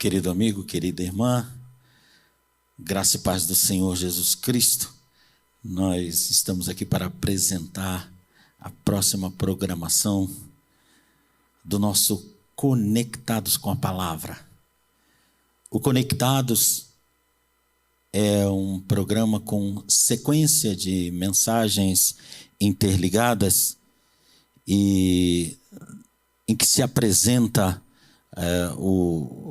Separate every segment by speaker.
Speaker 1: Querido amigo, querida irmã, graça e paz do Senhor Jesus Cristo, nós estamos aqui para apresentar a próxima programação do nosso Conectados com a Palavra. O Conectados é um programa com sequência de mensagens interligadas e em que se apresenta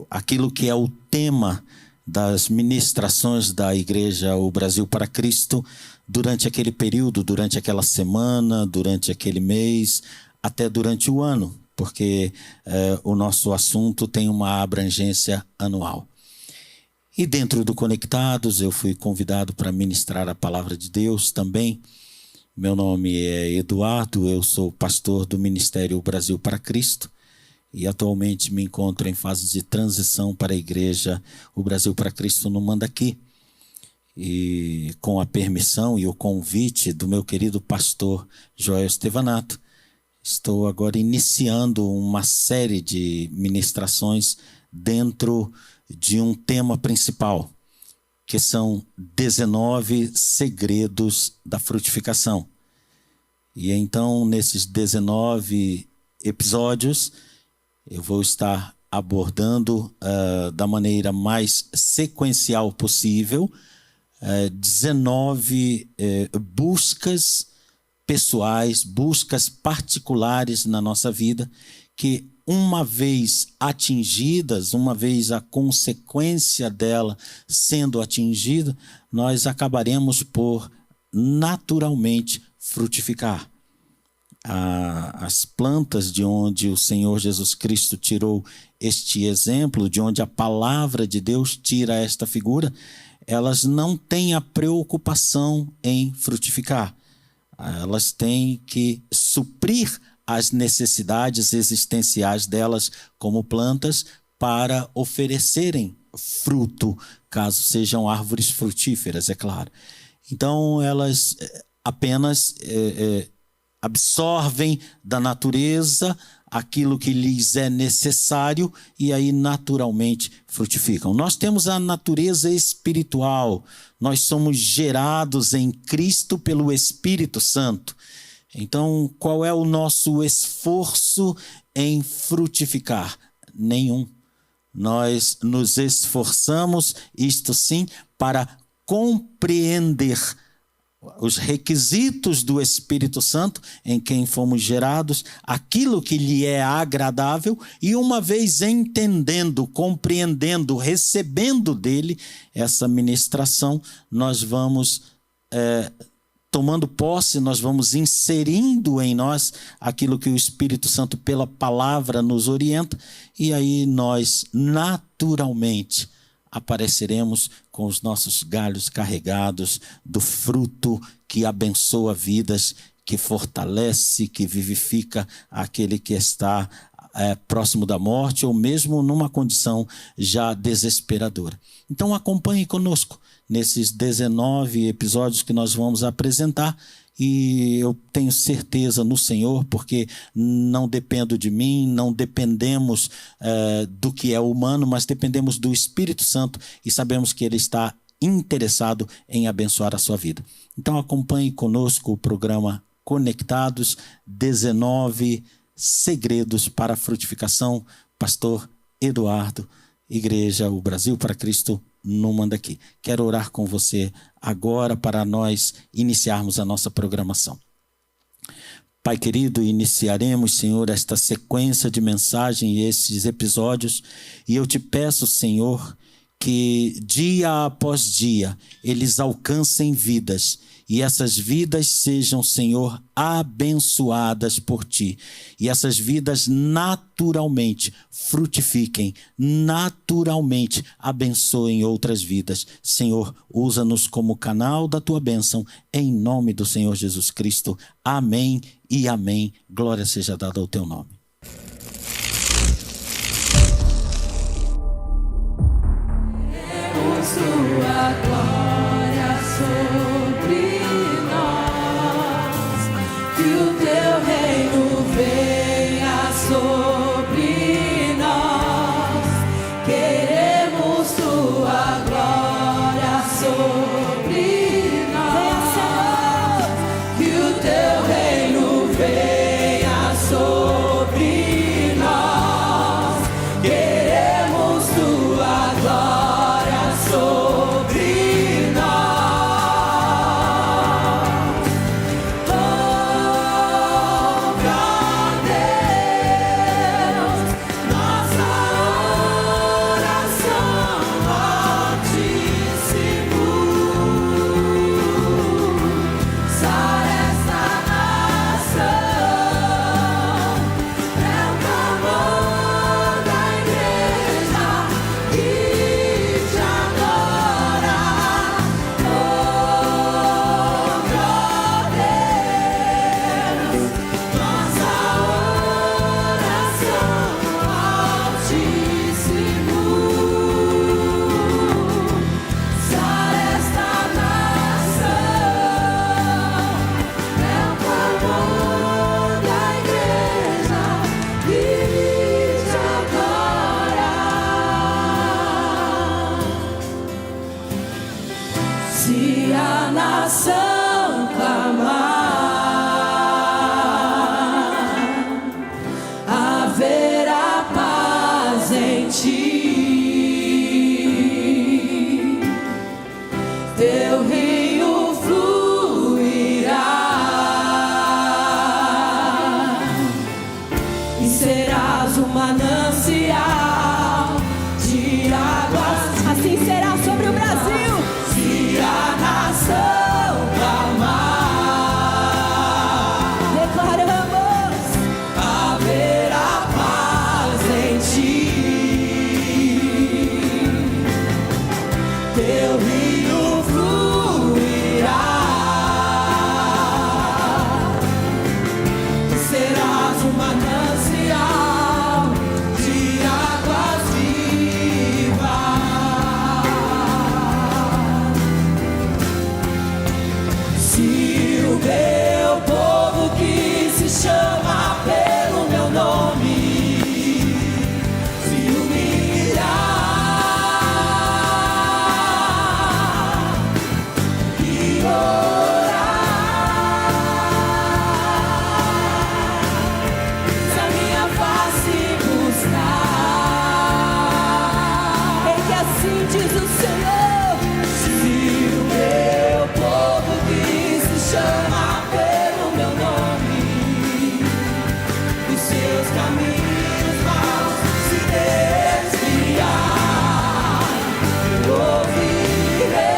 Speaker 1: aquilo que é o tema das ministrações da Igreja O Brasil para Cristo durante aquele período, durante aquela semana, durante aquele mês, até durante o ano, porque o nosso assunto tem uma abrangência anual. E dentro do Conectados eu fui convidado para ministrar a Palavra de Deus também. Meu nome é Eduardo, eu sou pastor do Ministério O Brasil para Cristo. E atualmente me encontro em fase de transição para a Igreja O Brasil para Cristo no Mandaqui. E com a permissão e o convite do meu querido pastor Joel Estevanato, estou agora iniciando uma série de ministrações dentro de um tema principal, que são 19 segredos da frutificação. E então, nesses 19 episódios, eu vou estar abordando da maneira mais sequencial possível 19 buscas pessoais, buscas particulares na nossa vida, que uma vez atingidas, uma vez a consequência dela sendo atingida, nós acabaremos por naturalmente frutificar. As plantas de onde o Senhor Jesus Cristo tirou este exemplo, de onde a palavra de Deus tira esta figura, elas não têm a preocupação em frutificar. Elas têm que suprir as necessidades existenciais delas como plantas para oferecerem fruto, caso sejam árvores frutíferas, é claro. Então, elas apenas absorvem da natureza aquilo que lhes é necessário e aí naturalmente frutificam. Nós temos a natureza espiritual, nós somos gerados em Cristo pelo Espírito Santo. Então, qual é o nosso esforço em frutificar? Nenhum. Nós nos esforçamos, isto sim, para compreender os requisitos do Espírito Santo em quem fomos gerados, aquilo que lhe é agradável, e uma vez entendendo, compreendendo, recebendo dele essa ministração, nós vamos tomando posse, nós vamos inserindo em nós aquilo que o Espírito Santo pela palavra nos orienta, e aí nós naturalmente apareceremos com os nossos galhos carregados do fruto que abençoa vidas, que fortalece, que vivifica aquele que está próximo da morte ou mesmo numa condição já desesperadora. Então acompanhe conosco nesses 19 episódios que nós vamos apresentar. E eu tenho certeza no Senhor, porque não dependo de mim, não dependemos do que é humano, mas dependemos do Espírito Santo e sabemos que Ele está interessado em abençoar a sua vida. Então acompanhe conosco o programa Conectados, 19 segredos para a frutificação, pastor Eduardo, Igreja O Brasil para Cristo no Mandaqui. Quero orar com você agora para nós iniciarmos a nossa programação. Pai querido, iniciaremos, Senhor, esta sequência de mensagem e esses episódios, e eu te peço, Senhor, que dia após dia eles alcancem vidas, e essas vidas sejam, Senhor, abençoadas por Ti. E essas vidas naturalmente frutifiquem, naturalmente abençoem outras vidas. Senhor, usa-nos como canal da Tua bênção, em nome do Senhor Jesus Cristo. Amém e amém. Glória seja dada ao Teu nome.
Speaker 2: Sua glória sobre nós, que o Teu reino venha sobre nós. Queremos caminhos maus se desviar, eu ouvirei,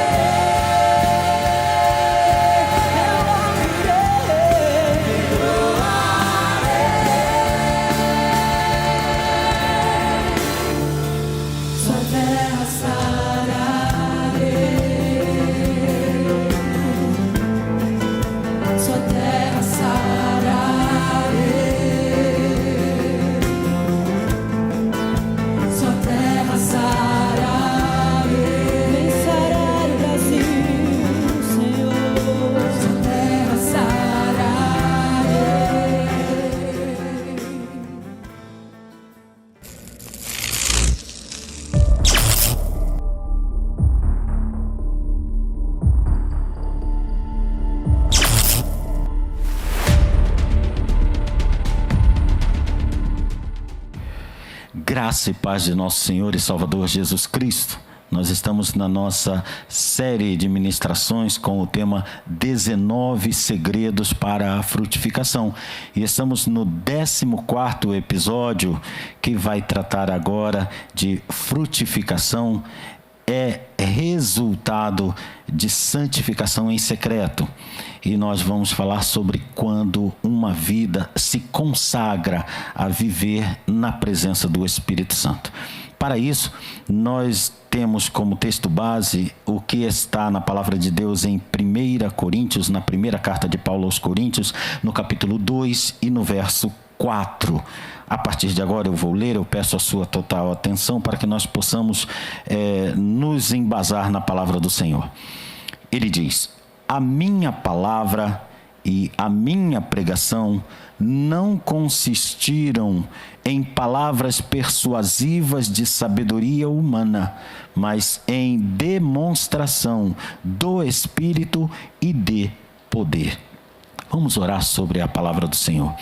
Speaker 2: sua terra sararei, sua terra sararei, sua terra sararei, vem sarar o Brasil, Senhor, sua terra sararei.
Speaker 1: Graça e paz de nosso Senhor e Salvador Jesus Cristo. Nós estamos na nossa série de ministrações com o tema 19 segredos para a frutificação. E estamos no 14º episódio, que vai tratar agora de frutificação é resultado de santificação em secreto. E nós vamos falar sobre quando uma vida se consagra a viver na presença do Espírito Santo. Para isso, nós temos como texto base o que está na palavra de Deus em 1 Coríntios, na primeira carta de Paulo aos Coríntios, no capítulo 2 e no verso 4. A partir de agora eu vou ler, eu peço a sua total atenção para que nós possamos nos embasar na palavra do Senhor. Ele diz: a minha palavra e a minha pregação não consistiram em palavras persuasivas de sabedoria humana, mas em demonstração do Espírito e de poder. Vamos orar sobre a palavra do Senhor.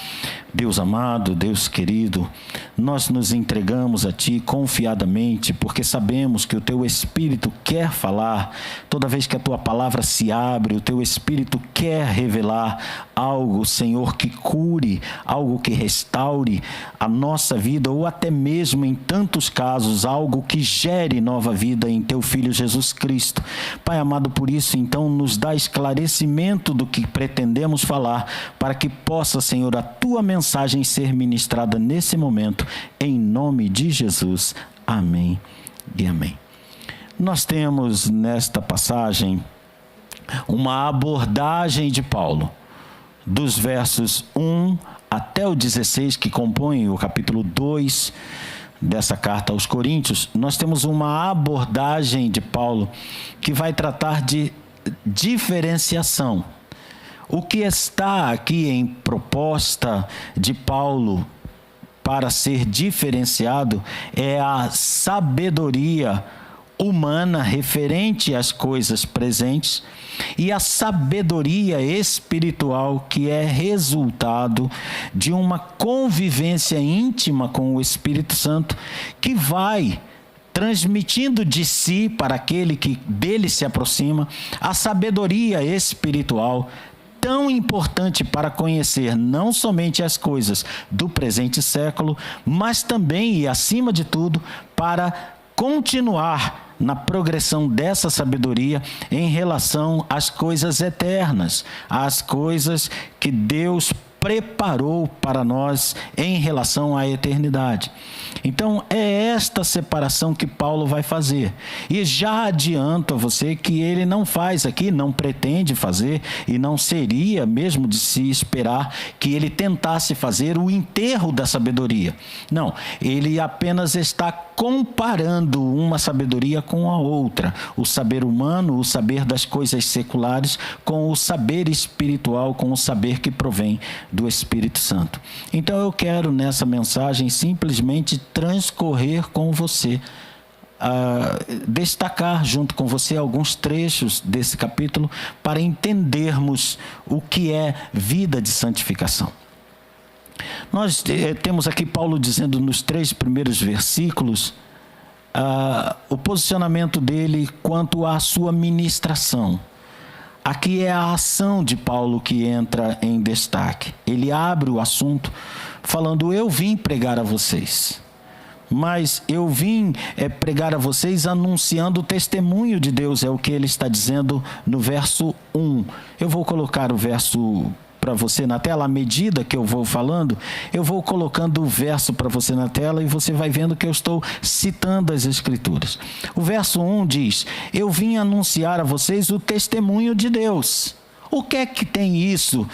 Speaker 1: Deus amado, Deus querido, nós nos entregamos a Ti confiadamente, porque sabemos que o Teu Espírito quer falar. Toda vez que a Tua palavra se abre, o Teu Espírito quer revelar algo, Senhor, que cure, algo que restaure a nossa vida, ou até mesmo, em tantos casos, algo que gere nova vida em Teu Filho Jesus Cristo. Pai amado, por isso, então, nos dá esclarecimento do que pretendemos falar, para que possa, Senhor, a Tua mensagem ser ministrada nesse momento, em nome de Jesus. Amém e amém. Nós temos nesta passagem uma abordagem de Paulo, dos versos 1 até o 16, que compõem o capítulo 2 dessa carta aos Coríntios. Nós temos uma abordagem de Paulo que vai tratar de diferenciação. O que está aqui em proposta de Paulo para ser diferenciado é a sabedoria humana referente às coisas presentes e a sabedoria espiritual que é resultado de uma convivência íntima com o Espírito Santo, que vai transmitindo de si para aquele que dele se aproxima a sabedoria espiritual tão importante para conhecer não somente as coisas do presente século, mas também e acima de tudo para continuar na progressão dessa sabedoria em relação às coisas eternas, às coisas que Deus preparou para nós em relação à eternidade. Então, é esta separação que Paulo vai fazer. E já adianto a você que ele não faz aqui, não pretende fazer, e não seria mesmo de se esperar que ele tentasse fazer o enterro da sabedoria. Não, ele apenas está comparando uma sabedoria com a outra. O saber humano, o saber das coisas seculares, com o saber espiritual, com o saber que provém do Espírito Santo. Então eu quero nessa mensagem simplesmente transcorrer com você, destacar junto com você alguns trechos desse capítulo para entendermos o que é vida de santificação. Nós temos aqui Paulo dizendo nos 3 primeiros versículos o posicionamento dele quanto à sua ministração. Aqui é a ação de Paulo que entra em destaque. Ele abre o assunto falando: eu vim pregar a vocês. Mas eu vim pregar a vocês anunciando o testemunho de Deus, é o que ele está dizendo no verso 1. Eu vou colocar o verso para você na tela, à medida que eu vou falando, eu vou colocando o verso para você na tela e você vai vendo que eu estou citando as Escrituras. O verso 1 diz: eu vim anunciar a vocês o testemunho de Deus. O que é que tem isso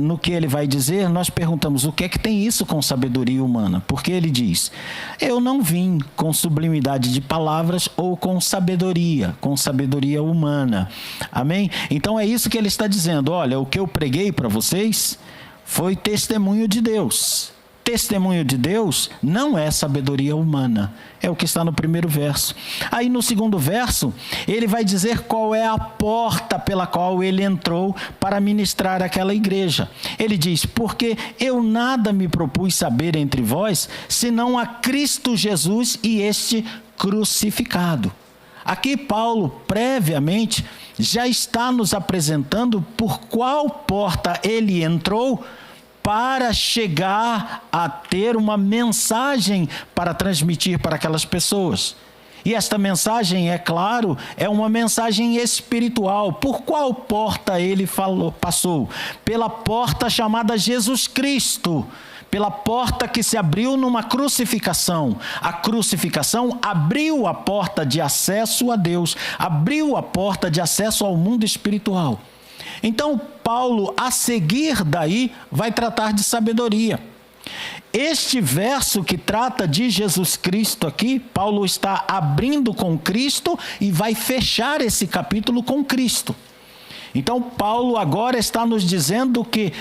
Speaker 1: no que ele vai dizer? Nós perguntamos: o que é que tem isso com sabedoria humana? Porque ele diz: eu não vim com sublimidade de palavras ou com sabedoria humana. Amém? Então é isso que ele está dizendo. Olha, o que eu preguei para vocês foi testemunho de Deus. Testemunho de Deus não é sabedoria humana. É o que está no primeiro verso. Aí no segundo verso, ele vai dizer qual é a porta pela qual ele entrou para ministrar aquela igreja. Ele diz: porque eu nada me propus saber entre vós, senão a Cristo Jesus e este crucificado. Aqui Paulo, previamente, já está nos apresentando por qual porta ele entrou para chegar a ter uma mensagem para transmitir para aquelas pessoas. E esta mensagem, é claro, é uma mensagem espiritual. Por qual porta ele passou? Pela porta chamada Jesus Cristo. Pela porta que se abriu numa crucificação. A crucificação abriu a porta de acesso a Deus, abriu a porta de acesso ao mundo espiritual. Então, Paulo, a seguir daí, vai tratar de sabedoria. Este verso que trata de Jesus Cristo aqui, Paulo está abrindo com Cristo e vai fechar esse capítulo com Cristo. Então, Paulo agora está nos dizendo que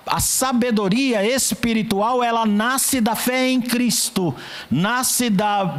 Speaker 1: a sabedoria espiritual, ela nasce da fé em Cristo, nasce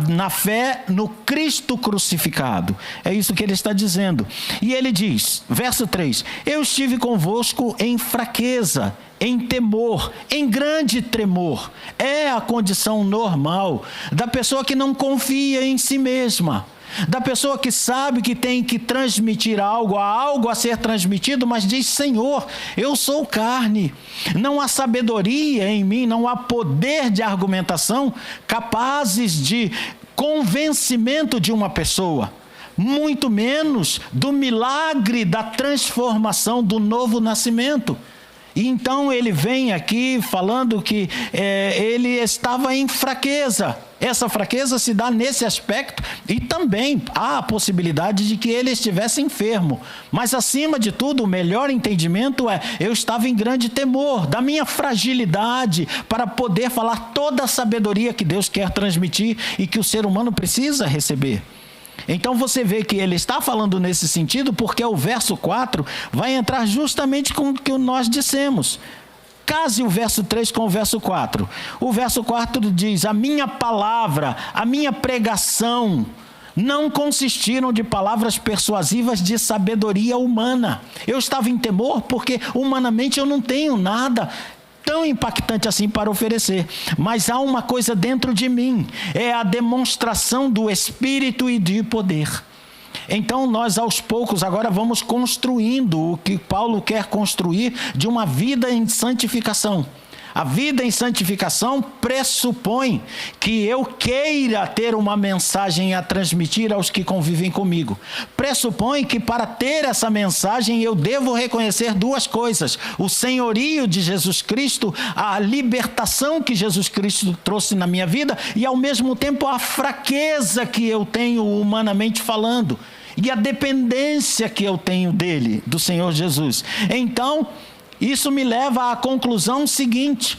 Speaker 1: na fé no Cristo crucificado. É isso que ele está dizendo. E ele diz, verso 3: eu estive convosco em fraqueza, em temor, em grande tremor. É a condição normal da pessoa que não confia em si mesma. Da pessoa que sabe que tem que transmitir algo, há algo a ser transmitido, mas diz: Senhor, eu sou carne, não há sabedoria em mim, não há poder de argumentação capazes de convencimento de uma pessoa, muito menos do milagre da transformação, do novo nascimento. E então ele vem aqui falando que ele estava em fraqueza. Essa fraqueza se dá nesse aspecto, e também há a possibilidade de que ele estivesse enfermo. Mas acima de tudo, o melhor entendimento é: eu estava em grande temor da minha fragilidade para poder falar toda a sabedoria que Deus quer transmitir e que o ser humano precisa receber. Então você vê que ele está falando nesse sentido, porque o verso 4 vai entrar justamente com o que nós dissemos. Case o verso 3 com o verso 4. O verso 4 diz: a minha palavra, a minha pregação não consistiram de palavras persuasivas de sabedoria humana. Eu estava em temor porque humanamente eu não tenho nada tão impactante assim para oferecer, mas há uma coisa dentro de mim, é a demonstração do Espírito e de poder. Então nós aos poucos agora vamos construindo o que Paulo quer construir de uma vida em santificação. A vida em santificação pressupõe que eu queira ter uma mensagem a transmitir aos que convivem comigo. Pressupõe que para ter essa mensagem eu devo reconhecer duas coisas: o senhorio de Jesus Cristo, a libertação que Jesus Cristo trouxe na minha vida, e ao mesmo tempo a fraqueza que eu tenho humanamente falando, e a dependência que eu tenho dele, do Senhor Jesus. Então, isso me leva à conclusão seguinte: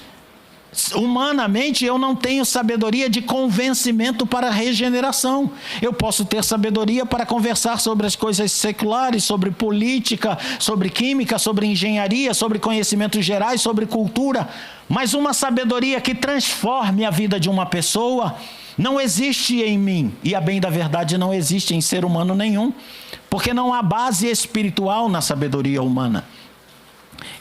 Speaker 1: humanamente eu não tenho sabedoria de convencimento para a regeneração. Eu posso ter sabedoria para conversar sobre as coisas seculares, sobre política, sobre química, sobre engenharia, sobre conhecimentos gerais, sobre cultura, mas uma sabedoria que transforme a vida de uma pessoa não existe em mim, e a bem da verdade não existe em ser humano nenhum, porque não há base espiritual na sabedoria humana.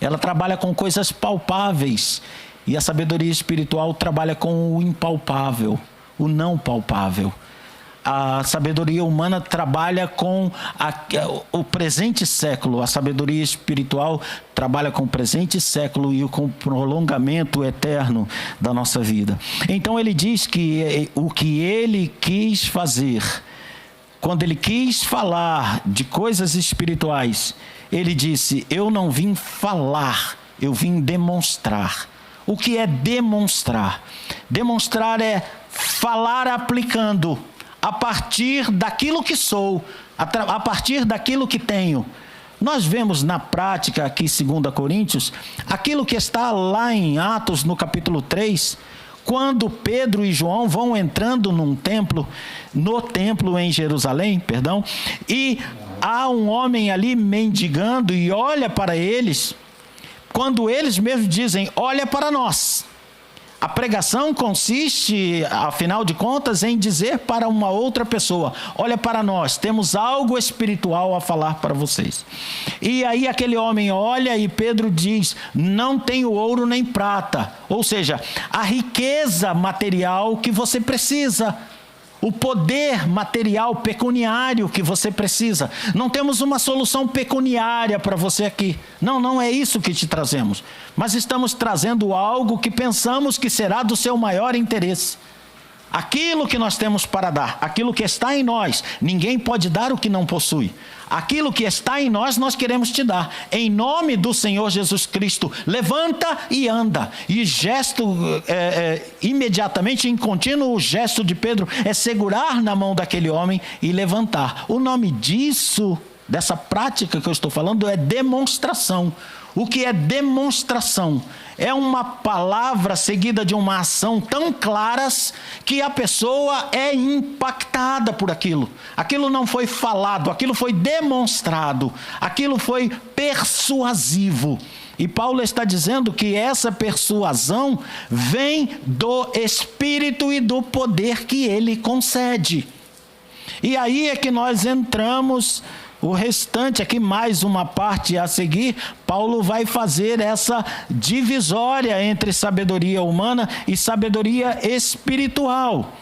Speaker 1: Ela trabalha com coisas palpáveis, e a sabedoria espiritual trabalha com o impalpável, o não palpável. a sabedoria humana trabalha com o presente século, a sabedoria espiritual trabalha com o presente século e com o prolongamento eterno da nossa vida. Então ele diz que o que ele quis fazer, quando ele quis falar de coisas espirituais, ele disse: eu não vim falar, eu vim demonstrar. O que é demonstrar? Demonstrar é falar aplicando, a partir daquilo que sou, a partir daquilo que tenho. Nós vemos na prática aqui, 2 Coríntios, aquilo que está lá em Atos, no capítulo 3, quando Pedro e João vão entrando no templo em Jerusalém, e há um homem ali mendigando e olha para eles, quando eles mesmos dizem: olha para nós. A pregação consiste, afinal de contas, em dizer para uma outra pessoa: olha para nós, temos algo espiritual a falar para vocês. E aí aquele homem olha e Pedro diz: não tenho ouro nem prata. Ou seja, a riqueza material que você precisa, o poder material pecuniário que você precisa. Não temos uma solução pecuniária para você aqui. Não é isso que te trazemos. Mas estamos trazendo algo que pensamos que será do seu maior interesse. Aquilo que nós temos para dar, aquilo que está em nós, ninguém pode dar o que não possui. Aquilo que está em nós, nós queremos te dar. Em nome do Senhor Jesus Cristo, levanta e anda. E gesto, imediatamente, em contínuo, o gesto de Pedro é segurar na mão daquele homem e levantar. O nome disso, dessa prática que eu estou falando, é demonstração. O que é demonstração? É uma palavra seguida de uma ação tão claras que a pessoa é impactada por aquilo. Aquilo não foi falado, aquilo foi demonstrado, aquilo foi persuasivo. E Paulo está dizendo que essa persuasão vem do Espírito e do poder que ele concede. E aí é que nós entramos. O restante aqui, mais uma parte a seguir, Paulo vai fazer essa divisória entre sabedoria humana e sabedoria espiritual.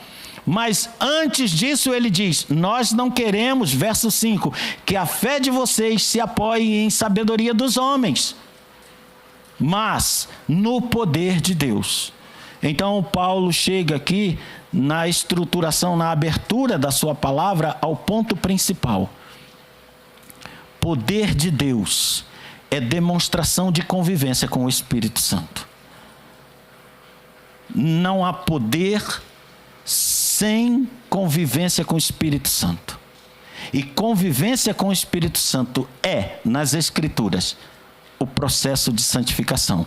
Speaker 1: Mas antes disso ele diz: nós não queremos, verso 5, que a fé de vocês se apoie em sabedoria dos homens, mas no poder de Deus. Então Paulo chega aqui na estruturação, na abertura da sua palavra, ao ponto principal. Poder de Deus é demonstração de convivência com o Espírito Santo. Não há poder sem convivência com o Espírito Santo. E convivência com o Espírito Santo é, nas Escrituras, o processo de santificação.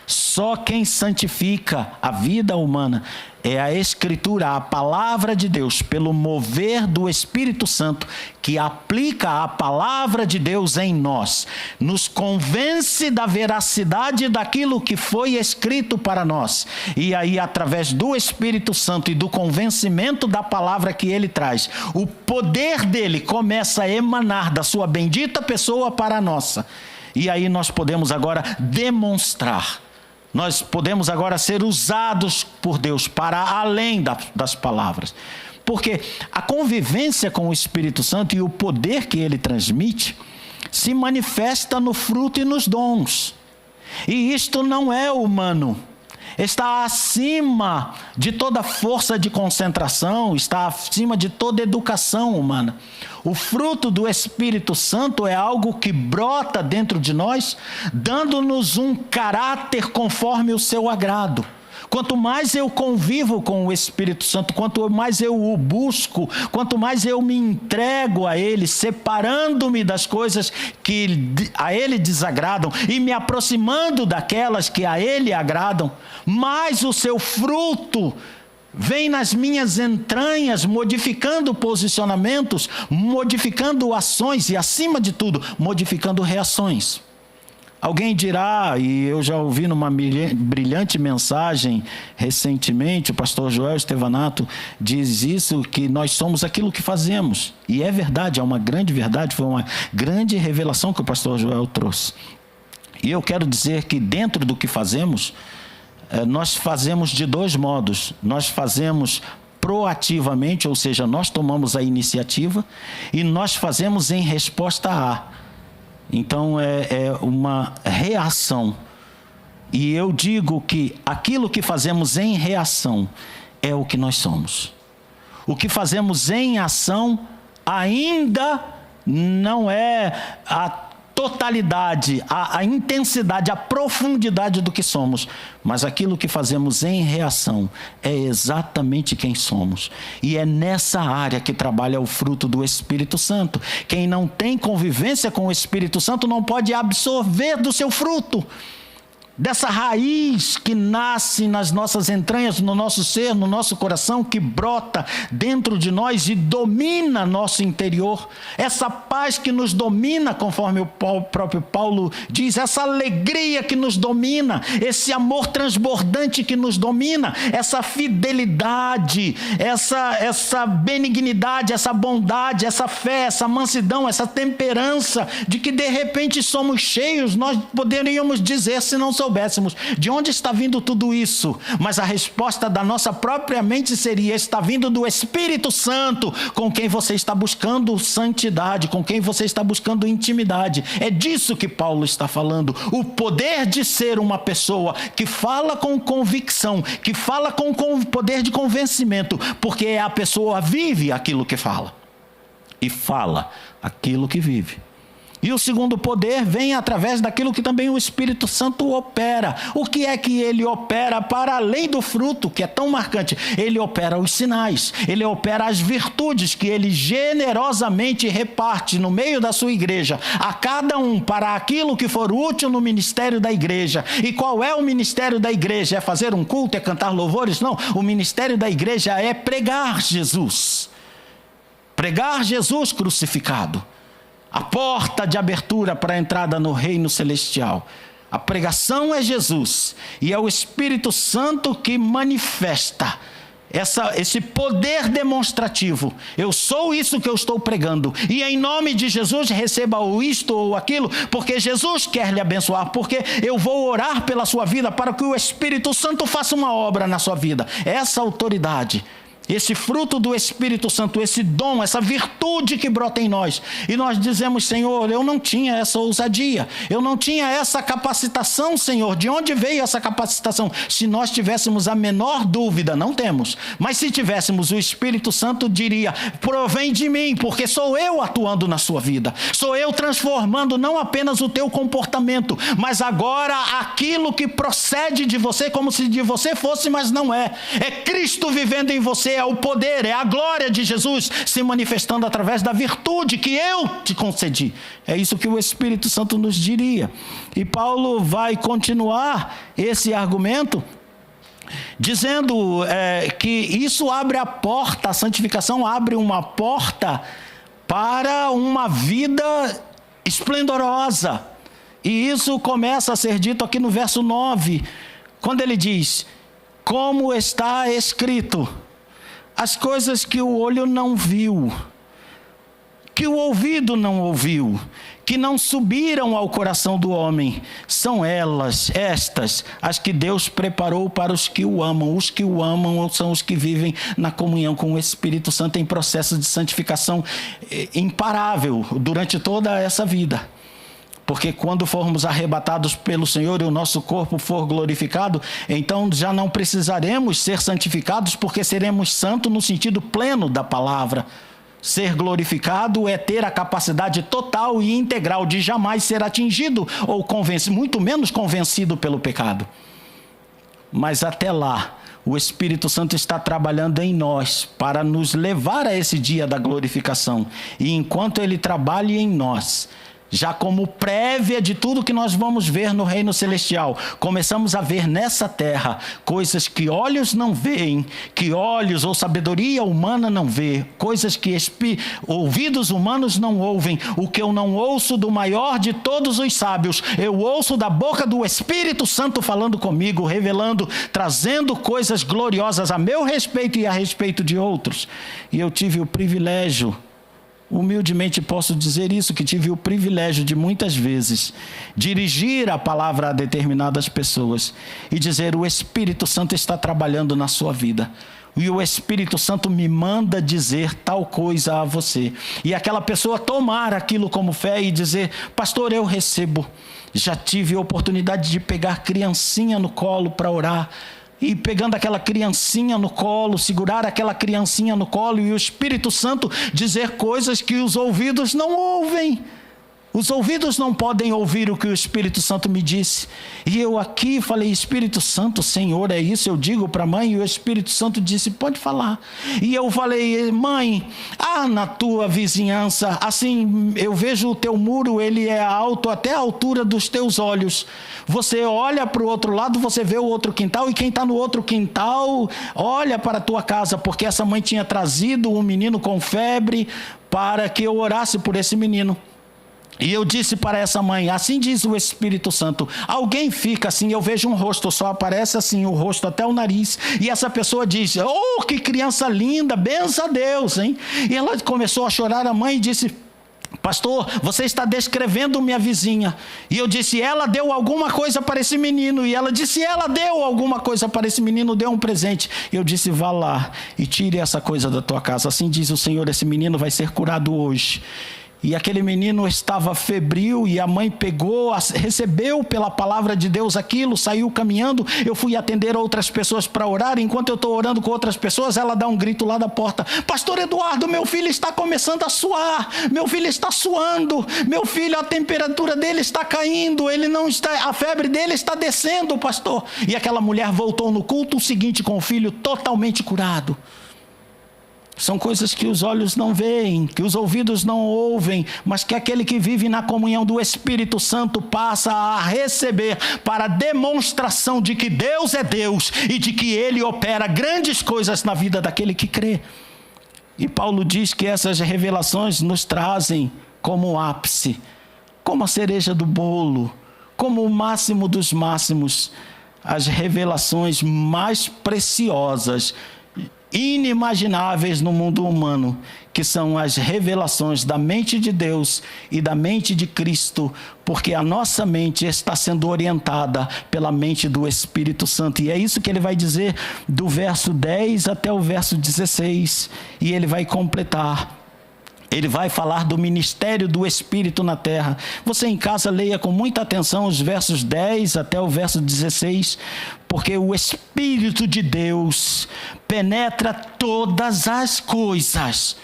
Speaker 1: Só quem santifica a vida humana é a Escritura, a palavra de Deus, pelo mover do Espírito Santo, que aplica a palavra de Deus em nós, nos convence da veracidade daquilo que foi escrito para nós. E aí, através do Espírito Santo e do convencimento da palavra que ele traz, o poder dele começa a emanar da sua bendita pessoa para a nossa. E aí nós podemos agora demonstrar. Nós podemos agora ser usados por Deus para além das palavras. Porque a convivência com o Espírito Santo e o poder que ele transmite se manifesta no fruto e nos dons. E isto não é humano. Está acima de toda força de concentração, está acima de toda educação humana. O fruto do Espírito Santo é algo que brota dentro de nós, dando-nos um caráter conforme o seu agrado. Quanto mais eu convivo com o Espírito Santo, quanto mais eu o busco, quanto mais eu me entrego a Ele, separando-me das coisas que a Ele desagradam e me aproximando daquelas que a Ele agradam, mais o seu fruto vem nas minhas entranhas, modificando posicionamentos, modificando ações e, acima de tudo, modificando reações. Alguém dirá, e eu já ouvi numa brilhante mensagem recentemente, o pastor Joel Estevanato diz isso, que nós somos aquilo que fazemos. E é verdade, é uma grande verdade, foi uma grande revelação que o pastor Joel trouxe. E eu quero dizer que dentro do que fazemos, nós fazemos de dois modos. Nós fazemos proativamente, ou seja, nós tomamos a iniciativa e nós fazemos em resposta a. Então é uma reação. E eu digo que aquilo que fazemos em reação é o que nós somos. O que fazemos em ação ainda não é a totalidade, a intensidade, a profundidade do que somos. Mas aquilo que fazemos em reação é exatamente quem somos. E é nessa área que trabalha o fruto do Espírito Santo. Quem não tem convivência com o Espírito Santo não pode absorver do seu fruto. Dessa raiz que nasce nas nossas entranhas, no nosso ser, no nosso coração, que brota dentro de nós e domina nosso interior. Essa paz que nos domina, conforme o próprio Paulo diz, essa alegria que nos domina, esse amor transbordante que nos domina, essa fidelidade, essa benignidade, essa bondade, essa fé, essa mansidão, essa temperança, de que de repente somos cheios, nós poderíamos dizer, se não soubéssemos de onde está vindo tudo isso, mas a resposta da nossa própria mente seria: está vindo do Espírito Santo, com quem você está buscando santidade, com quem você está buscando intimidade. É disso que Paulo está falando, o poder de ser uma pessoa que fala com convicção, que fala com poder de convencimento, porque a pessoa vive aquilo que fala, e fala aquilo que vive. E o segundo poder vem através daquilo que também o Espírito Santo opera. O que é que ele opera para além do fruto, que é tão marcante? Ele opera os sinais, ele opera as virtudes que ele generosamente reparte no meio da sua igreja, a cada um para aquilo que for útil no ministério da igreja. E qual é o ministério da igreja? É fazer um culto? É cantar louvores? Não, o ministério da igreja é pregar Jesus. Pregar Jesus crucificado. A porta de abertura para a entrada no reino celestial. A pregação é Jesus. E é o Espírito Santo que manifesta esse poder demonstrativo. Eu sou isso que eu estou pregando. E em nome de Jesus receba ou isto ou aquilo, porque Jesus quer lhe abençoar. Porque eu vou orar pela sua vida para que o Espírito Santo faça uma obra na sua vida. Essa autoridade, esse fruto do Espírito Santo, esse dom, essa virtude que brota em nós. E nós dizemos: Senhor, eu não tinha essa ousadia, eu não tinha essa capacitação, Senhor. De onde veio essa capacitação? Se nós tivéssemos a menor dúvida, não temos, mas se tivéssemos, o Espírito Santo diria: provém de mim, porque sou eu atuando na sua vida, sou eu transformando não apenas o teu comportamento, mas agora aquilo que procede de você, como se de você fosse, mas não é. É Cristo vivendo em você, é o poder, é a glória de Jesus se manifestando através da virtude que eu te concedi. É isso que o Espírito Santo nos diria. E Paulo vai continuar esse argumento dizendo que isso abre a porta, a santificação abre uma porta para uma vida esplendorosa. E isso começa a ser dito aqui no verso 9, quando ele diz: como está escrito, as coisas que o olho não viu, que o ouvido não ouviu, que não subiram ao coração do homem, são estas, as que Deus preparou para os que o amam. Os que o amam são os que vivem na comunhão com o Espírito Santo em processo de santificação imparável durante toda essa vida. Porque quando formos arrebatados pelo Senhor e o nosso corpo for glorificado, então já não precisaremos ser santificados, porque seremos santos no sentido pleno da palavra. Ser glorificado é ter a capacidade total e integral de jamais ser atingido ou convencido, muito menos convencido pelo pecado. Mas até lá, o Espírito Santo está trabalhando em nós para nos levar a esse dia da glorificação. E enquanto Ele trabalha em nós, já como prévia de tudo que nós vamos ver no reino celestial, começamos a ver nessa terra coisas que olhos não veem, que olhos ou sabedoria humana não vê, coisas que ouvidos humanos não ouvem. O que eu não ouço do maior de todos os sábios, eu ouço da boca do Espírito Santo falando comigo, revelando, trazendo coisas gloriosas a meu respeito e a respeito de outros. E eu tive o privilégio, humildemente posso dizer isso, que tive o privilégio de muitas vezes dirigir a palavra a determinadas pessoas e dizer: o Espírito Santo está trabalhando na sua vida. e o Espírito Santo me manda dizer tal coisa a você. E aquela pessoa tomar aquilo como fé e dizer: pastor, eu recebo. Já tive a oportunidade de pegar criancinha no colo para orar. E pegando aquela criancinha no colo, segurar aquela criancinha no colo e o Espírito Santo dizer coisas que os ouvidos não ouvem. Os ouvidos não podem ouvir o que o Espírito Santo me disse. E eu aqui falei: Espírito Santo, Senhor, é isso? Eu digo para a mãe, e o Espírito Santo disse: pode falar. E eu falei: mãe, na tua vizinhança, assim, eu vejo o teu muro, ele é alto até a altura dos teus olhos. Você olha para o outro lado, você vê o outro quintal, e quem está no outro quintal olha para a tua casa, porque essa mãe tinha trazido um menino com febre para que eu orasse por esse menino. E eu disse para essa mãe: assim diz o Espírito Santo, alguém fica assim, eu vejo um rosto, só aparece assim o rosto até o nariz, e essa pessoa diz: oh, que criança linda, benção a Deus, hein? E ela começou a chorar, a mãe, e disse: pastor, você está descrevendo minha vizinha. E eu disse: ela deu alguma coisa para esse menino. E ela disse: ela deu alguma coisa para esse menino, deu um presente. E eu disse: vá lá e tire essa coisa da tua casa, assim diz o Senhor, esse menino vai ser curado hoje. E aquele menino estava febril, e a mãe pegou, recebeu pela palavra de Deus aquilo, saiu caminhando. Eu fui atender outras pessoas para orar. Enquanto eu estou orando com outras pessoas, ela dá um grito lá da porta: pastor Eduardo, meu filho está começando a suar, meu filho está suando, meu filho, a temperatura dele está caindo, ele não está, a febre dele está descendo, pastor. E aquela mulher voltou no culto seguinte com o filho totalmente curado. São coisas que os olhos não veem, que os ouvidos não ouvem, mas que aquele que vive na comunhão do Espírito Santo passa a receber para demonstração de que Deus é Deus e de que Ele opera grandes coisas na vida daquele que crê. E Paulo diz que essas revelações nos trazem como um ápice, como a cereja do bolo, como o máximo dos máximos, as revelações mais preciosas, inimagináveis no mundo humano, que são as revelações da mente de Deus e da mente de Cristo, porque a nossa mente está sendo orientada pela mente do Espírito Santo. E é isso que ele vai dizer do verso 10 até o verso 16, e ele vai completar. Ele vai falar do ministério do Espírito na terra. Você em casa leia com muita atenção os versos 10 até o verso 16, porque o Espírito de Deus penetra todas as coisas.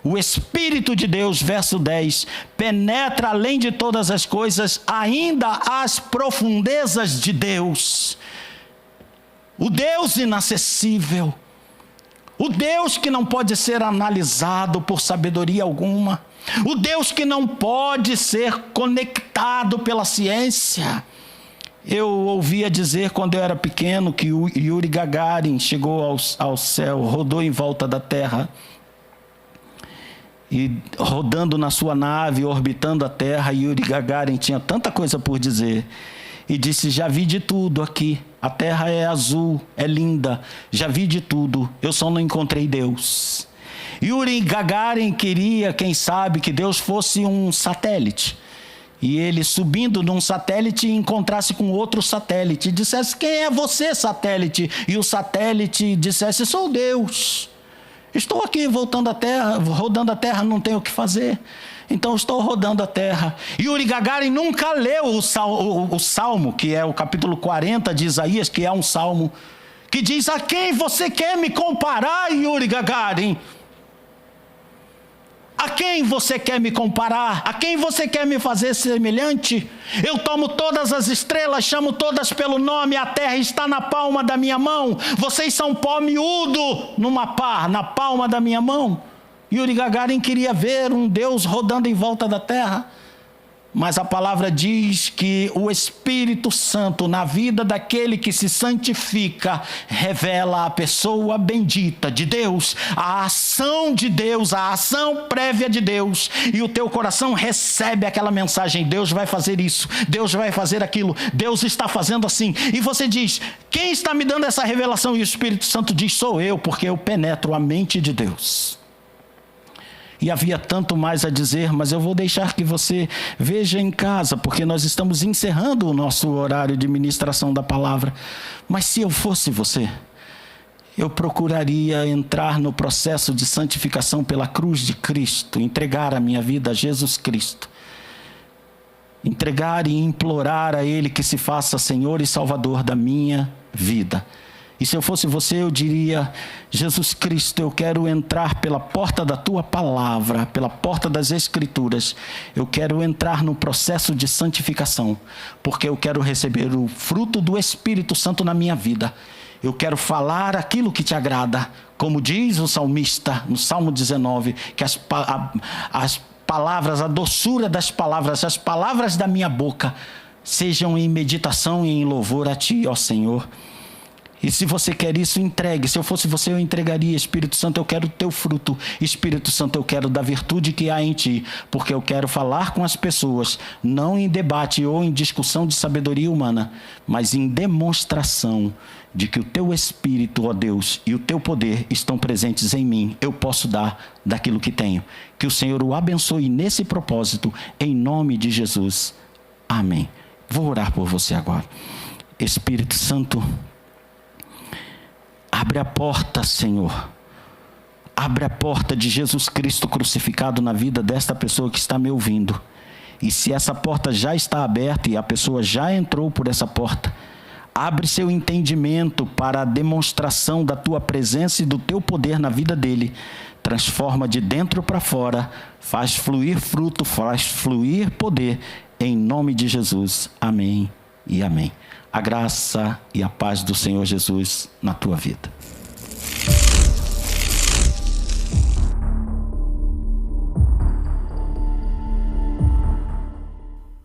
Speaker 1: O Espírito de Deus, verso 10, penetra além de todas as coisas, ainda as profundezas de Deus. O Deus inacessível. O Deus que não pode ser analisado por sabedoria alguma. O Deus que não pode ser conectado pela ciência. Eu ouvia dizer quando eu era pequeno que o Yuri Gagarin chegou ao céu, rodou em volta da Terra. E rodando na sua nave, orbitando a Terra, Yuri Gagarin tinha tanta coisa por dizer. E disse: já vi de tudo aqui. A terra é azul, é linda. Já vi de tudo. Eu só não encontrei Deus. Yuri Gagarin queria, quem sabe, que Deus fosse um satélite. E ele, subindo num satélite, encontrasse com outro satélite. E dissesse: quem é você, satélite? E o satélite dissesse: sou Deus. Estou aqui voltando à Terra, rodando a Terra, não tenho o que fazer. Então estou rodando a terra. Yuri Gagarin nunca leu o Salmo, que é o capítulo 40 de Isaías, que é um salmo, que diz: a quem você quer me comparar, Yuri Gagarin? A quem você quer me comparar? A quem você quer me fazer semelhante? Eu tomo todas as estrelas, chamo todas pelo nome, a terra está na palma da minha mão. Vocês são pó miúdo na palma da minha mão. Yuri Gagarin queria ver um Deus rodando em volta da terra. Mas a palavra diz que o Espírito Santo, na vida daquele que se santifica, revela a pessoa bendita de Deus, a ação de Deus, a ação prévia de Deus. E o teu coração recebe aquela mensagem: Deus vai fazer isso, Deus vai fazer aquilo, Deus está fazendo assim. E você diz: quem está me dando essa revelação? E o Espírito Santo diz: sou eu, porque eu penetro a mente de Deus. E havia tanto mais a dizer, mas eu vou deixar que você veja em casa, porque nós estamos encerrando o nosso horário de ministração da palavra. Mas se eu fosse você, eu procuraria entrar no processo de santificação pela cruz de Cristo, entregar a minha vida a Jesus Cristo. Entregar e implorar a Ele que se faça Senhor e Salvador da minha vida. E se eu fosse você, eu diria: Jesus Cristo, eu quero entrar pela porta da Tua palavra, pela porta das Escrituras. Eu quero entrar no processo de santificação, porque eu quero receber o fruto do Espírito Santo na minha vida. Eu quero falar aquilo que te agrada, como diz o salmista no Salmo 19, que as palavras, a doçura das palavras, as palavras da minha boca, sejam em meditação e em louvor a Ti, ó Senhor. E se você quer isso, entregue. Se eu fosse você, eu entregaria. Espírito Santo, eu quero o teu fruto. Espírito Santo, eu quero da virtude que há em ti, porque eu quero falar com as pessoas, não em debate ou em discussão de sabedoria humana, mas em demonstração de que o teu Espírito, ó Deus, e o teu poder estão presentes em mim. Eu posso dar daquilo que tenho. Que o Senhor o abençoe nesse propósito, em nome de Jesus. Amém. Vou orar por você agora. Espírito Santo, abre a porta, Senhor. Abre a porta de Jesus Cristo crucificado na vida desta pessoa que está me ouvindo. E se essa porta já está aberta e a pessoa já entrou por essa porta, abre seu entendimento para a demonstração da Tua presença e do Teu poder na vida dele. Transforma de dentro para fora, faz fluir fruto, faz fluir poder, em nome de Jesus. Amém e amém. A graça e a paz do Senhor Jesus na tua vida.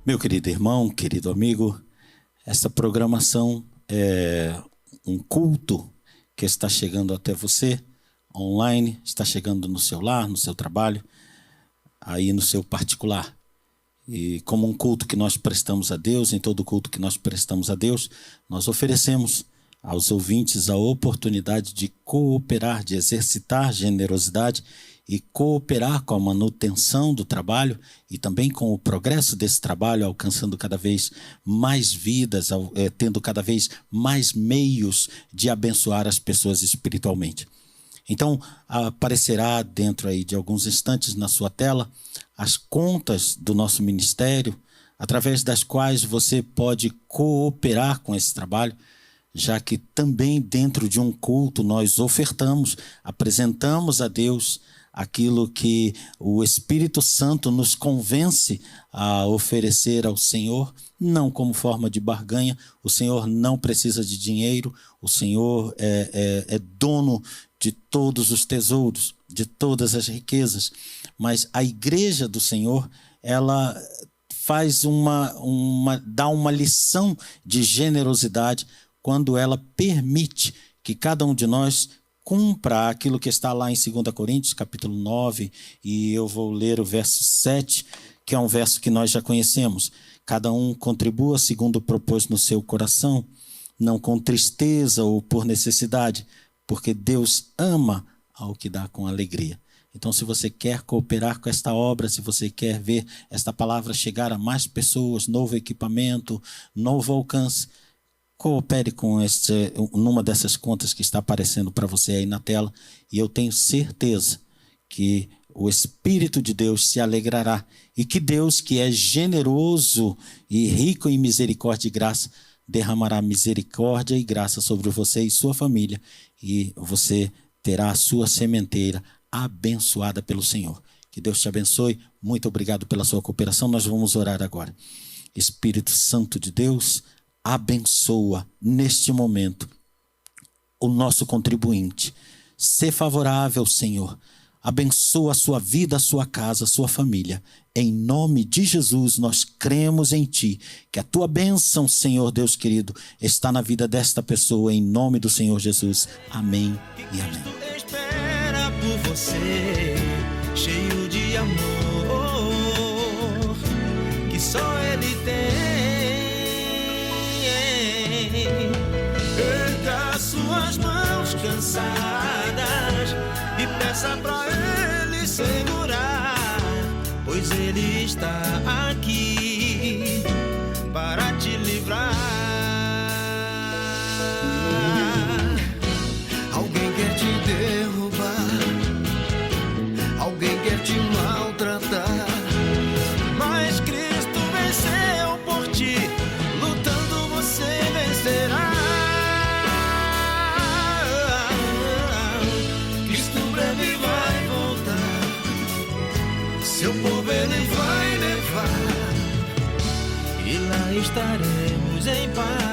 Speaker 1: Meu querido irmão, querido amigo, essa programação é um culto que está chegando até você online, está chegando no seu lar, no seu trabalho, aí no seu particular. E como um culto que nós prestamos a Deus, em todo culto que nós prestamos a Deus, nós oferecemos aos ouvintes a oportunidade de cooperar, de exercitar generosidade e cooperar com a manutenção do trabalho e também com o progresso desse trabalho, alcançando cada vez mais vidas, tendo cada vez mais meios de abençoar as pessoas espiritualmente. Então, aparecerá dentro aí de alguns instantes na sua tela as contas do nosso ministério, através das quais você pode cooperar com esse trabalho, já que também dentro de um culto nós ofertamos, apresentamos a Deus aquilo que o Espírito Santo nos convence a oferecer ao Senhor, não como forma de barganha. O Senhor não precisa de dinheiro, o Senhor é dono de todos os tesouros, de todas as riquezas, mas a igreja do Senhor, ela faz dá uma lição de generosidade quando ela permite que cada um de nós cumpra aquilo que está lá em 2 Coríntios, capítulo 9, e eu vou ler o verso 7, que é um verso que nós já conhecemos. Cada um contribua segundo propôs no seu coração, não com tristeza ou por necessidade, porque Deus ama ao que dá com alegria. Então, se você quer cooperar com esta obra, se você quer ver esta palavra chegar a mais pessoas, novo equipamento, novo alcance, coopere com numa dessas contas que está aparecendo para você aí na tela, e eu tenho certeza que o Espírito de Deus se alegrará e que Deus, que é generoso e rico em misericórdia e graça, derramará misericórdia e graça sobre você e sua família, e você terá a sua sementeira abençoada pelo Senhor. Que Deus te abençoe. Muito obrigado pela sua cooperação. Nós vamos orar agora. Espírito Santo de Deus, abençoa neste momento o nosso contribuinte. Sê favorável, Senhor. Abençoa a sua vida, a sua casa, a sua família. Em nome de Jesus, nós cremos em Ti. Que a Tua bênção, Senhor Deus querido, está na vida desta pessoa. Em nome do Senhor Jesus. Amém e amém.
Speaker 3: Cristo espera por você, cheio de amor, que só Ele tem. Erga suas mãos cansadas e peça pra Ele segurar, pois Ele está aqui para te livrar. Alguém estaremos em paz.